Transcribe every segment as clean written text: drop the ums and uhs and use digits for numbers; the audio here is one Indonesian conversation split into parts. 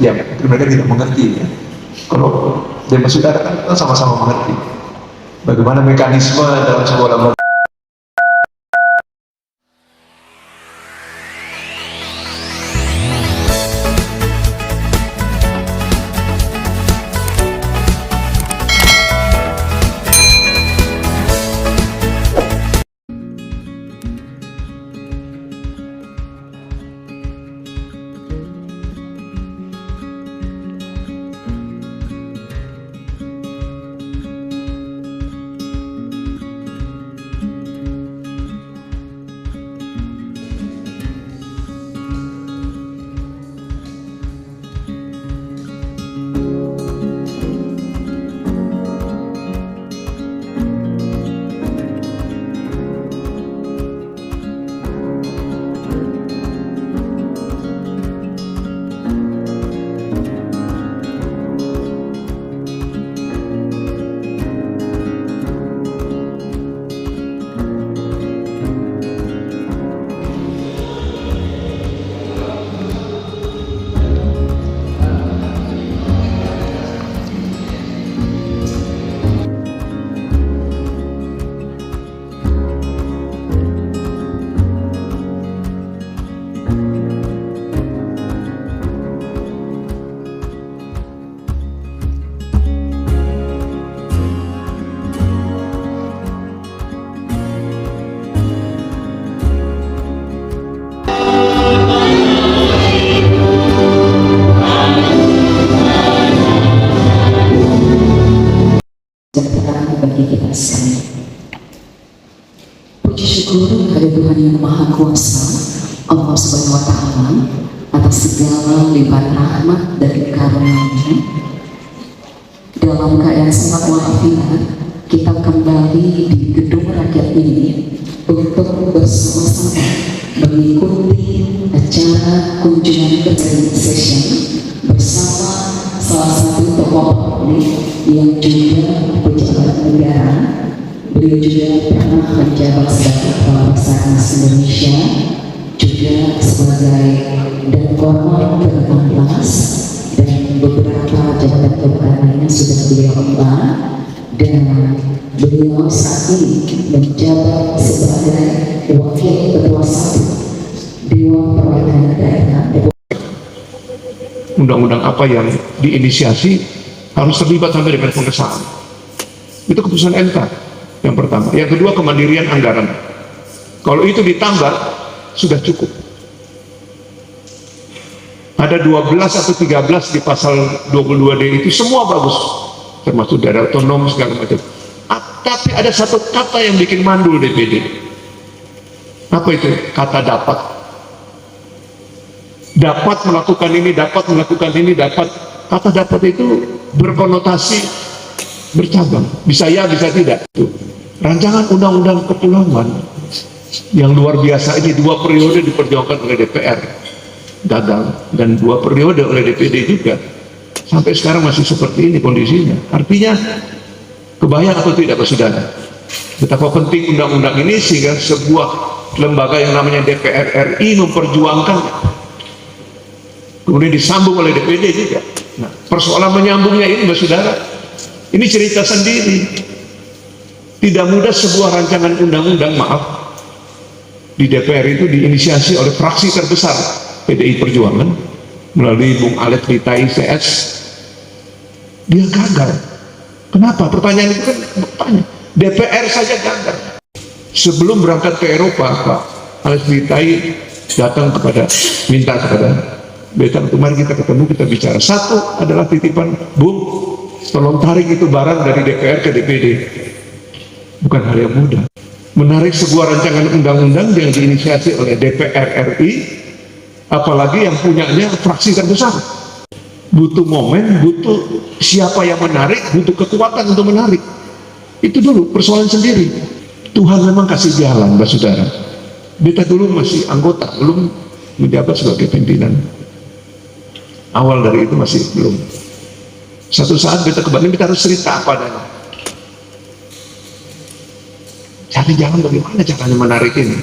ya mereka tidak mengerti ya. Kalau dari saudara kan kita sama-sama mengerti bagaimana mekanisme dalam sebuah lembaga. Bagi kita sekalian. Puji syukur kepada Tuhan yang Maha Kuasa, Allah Subhanahu wa Ta'ala, atas segala limpahan rahmat dan karunia-Nya. Dalam keadaan sehat walafiat, kita kembali di gedung rakyat ini untuk bersama-sama mengikuti acara kunjungan kerja session bersama salah satu tokoh publik yang juga pejabat negara. Beliau juga pernah menjabat sebagai Kepala Basarnas Indonesia, juga sebagai Dankormor ke-16, dan beberapa jabatan-jabatan lainnya sudah beliau emban, dan beliau saat ini menjabat sebagai Wakil Ketua 1 Dewan Perwakilan Daerah. Undang-undang apa yang diinisiasi harus terlibat sampai dengan pengesahan. Itu keputusan MK yang pertama. Yang kedua, kemandirian anggaran. Kalau itu ditambah sudah cukup. Ada 12 atau 13 di pasal 22D itu semua bagus, termasuk daerah otonom segala macam. Tapi ada satu kata yang bikin mandul DPD. Apa itu? Kata dapat. Dapat melakukan ini, dapat melakukan ini, dapat. Kata dapat itu berkonotasi bercabang, bisa ya, bisa tidak. Tuh. Rancangan undang-undang kepulauan yang luar biasa ini 2 periode diperjuangkan oleh DPR, gagal, dan 2 periode oleh DPD juga. Sampai sekarang masih seperti ini kondisinya. Artinya, kebayang atau tidak, Pak Saudara, betapa penting undang-undang ini sehingga sebuah lembaga yang namanya DPR RI memperjuangkan, kemudian disambung oleh DPD juga. Nah, persoalan menyambungnya ini, Mbak Saudara, ini cerita sendiri. Tidak mudah sebuah rancangan undang-undang, maaf, di DPR itu diinisiasi oleh fraksi terbesar PDI Perjuangan melalui Bung Alet Litai CS. Dia gagal. Kenapa? Pertanyaan itu kan bertanya. DPR saja gagal. Sebelum berangkat ke Eropa, Pak Alet Litai datang minta kepada Betan, kemarin kita ketemu, kita bicara. Satu adalah titipan, Bung, tolong tarik itu barang dari DPR ke DPD. Bukan hal yang mudah. Menarik sebuah rancangan undang-undang yang diinisiasi oleh DPR RI, apalagi yang punyanya fraksi terbesar. Butuh momen, butuh siapa yang menarik, butuh kekuatan untuk menarik. Itu dulu persoalan sendiri. Tuhan memang kasih jalan, Mbak Saudara. Beta dulu masih anggota, belum menjabat sebagai pimpinan. Awal dari itu masih belum. Satu saat beta ke Bandung, kita harus cerita apa adanya. Cari jalan bagaimana caranya menarik ini.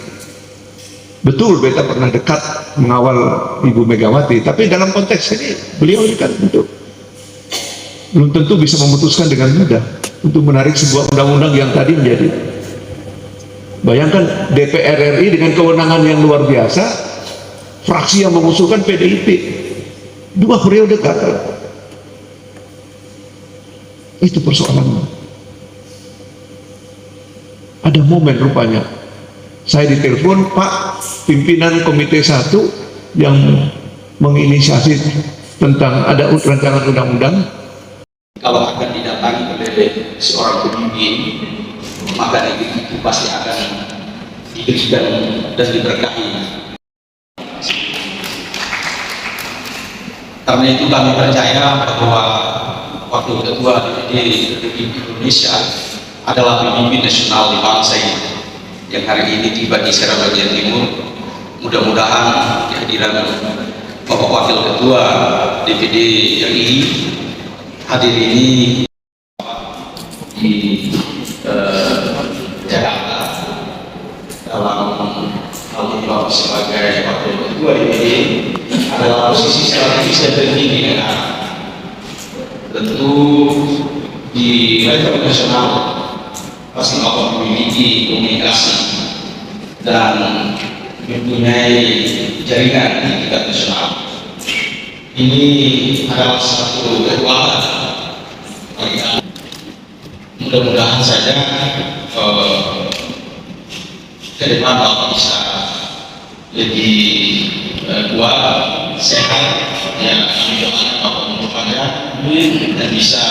Betul, beta pernah dekat mengawal Ibu Megawati, tapi dalam konteks ini beliau ini kan belum tentu bisa memutuskan dengan mudah untuk menarik sebuah undang-undang yang tadi menjadi. Bayangkan DPR RI dengan kewenangan yang luar biasa, fraksi yang mengusulkan PDIP 2 periode gagal. Itu persoalannya. Ada momen rupanya saya ditelepon, Pak, pimpinan Komite 1 yang menginisiasi tentang ada rancangan undang-undang. Kalau akan didatangi oleh seorang pemimpin, maka itu pasti akan diberikan dan diberkahi. Karena itu kami percaya bahwa Wakil Ketua DPD Republik Indonesia adalah pemimpin nasional di bangsa ini yang hari ini tiba di Serang bagian Timur. Mudah-mudahan kehadiran Bapak Wakil Ketua DPD RI hadir ini di Jakarta dalam hal ini Bapak sebagai Wakil Ketua DPD adalah posisi strategis dan penting di negara. Tentu di level nasional pasti Bapak memiliki komunikasi dan mempunyai jaringan di tingkat nasional. Ini adalah satu kekuatan bagi kami. Mudah-mudahan saja ke depan Bapak bisa lebih kuat, sehat, ya kami doakan Bapak umur panjang dan bisa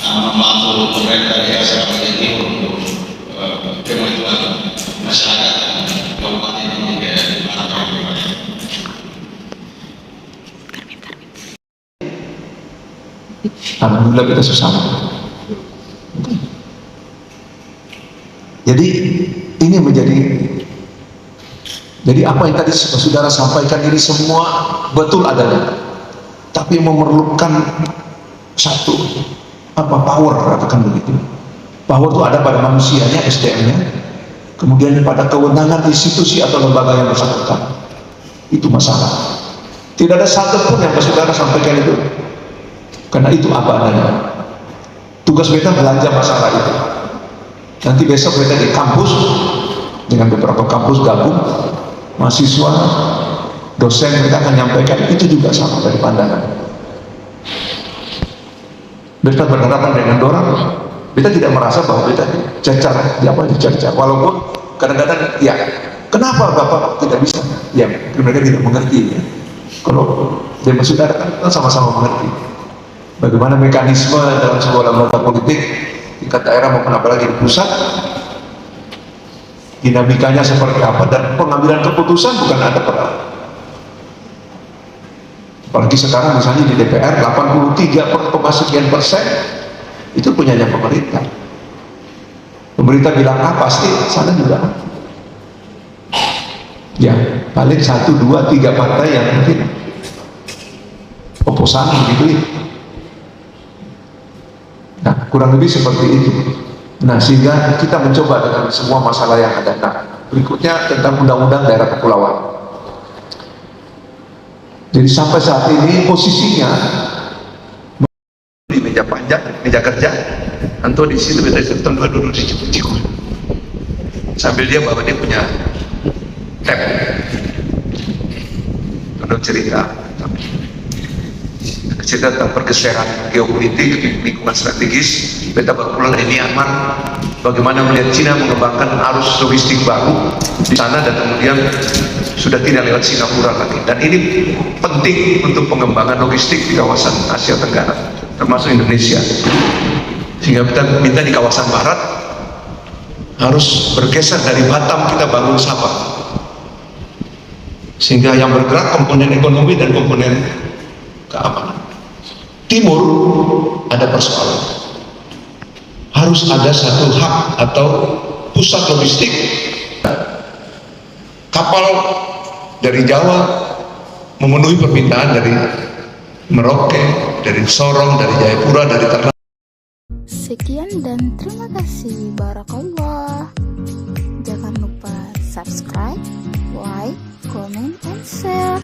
membantu pemerintah daerah Serang bagian Timur untuk kemajuan masyarakat kabupaten ini juga Alhamdulillah kita sesama. Jadi ini jadi apa yang tadi saudara sampaikan ini semua betul adanya, tapi memerlukan satu power, katakan begitu. Power itu ada pada manusianya, SDM-nya, kemudian pada kewenangan institusi atau lembaga yang bersangkutan. Itu masalah. Tidak ada satu pun yang saudara sampaikan itu. Karena itu apa adanya. Tugas beta belanja masalah itu. Nanti besok beta di kampus dengan beberapa kampus gabung, mahasiswa, dosen mereka akan menyampaikan itu juga sama dari pandangan. Beta berhadapan dengan dorang, beta tidak merasa bahwa beta dicacar, walaupun kadang-kadang ya, kenapa Bapak tidak bisa? Ya, mereka tidak mengerti ya. Kalau dia saudara kan sama-sama mengerti bagaimana mekanisme dalam sebuah lembaga politik tingkat daerah maupun apalagi di pusat, dinamikanya seperti apa, dan pengambilan keputusan bukan ada pada. Apalagi sekarang misalnya di DPR 83,sekian% itu punyanya pemerintah. Pemerintah bilang A, pasti sana juga A. Ya, paling 1, 2, 3 partai yang mungkin oposan begitu ya. Nah, kurang lebih seperti itu. Nah, sehingga kita mencoba dengan semua masalah yang ada. Nah, berikutnya tentang undang-undang daerah kepulauan. Jadi sampai saat ini posisinya di meja panjang, meja kerja, Anto di situ dari tahun dulu di Ciku. Sambil dia bawa dia punya tab, untuk cerita tentang pergeseran geopolitik lingkungan strategis. Beta baru pulang dari Myanmar, bagaimana melihat Cina mengembangkan arus logistik baru di sana dan kemudian sudah tidak lewat Singapura lagi, dan ini penting untuk pengembangan logistik di kawasan Asia Tenggara termasuk Indonesia. Sehingga kita minta di kawasan barat harus bergeser dari Batam kita bangun Sabah, sehingga yang bergerak komponen ekonomi dan komponen keamanan. Timur ada persoalan, harus ada satu hub atau pusat logistik. Kapal dari Jawa memenuhi permintaan dari Merauke, dari Sorong, dari Jayapura, dari Ternate. Sekian dan terima kasih. Barakallah. Jangan lupa subscribe, like, comment, and share.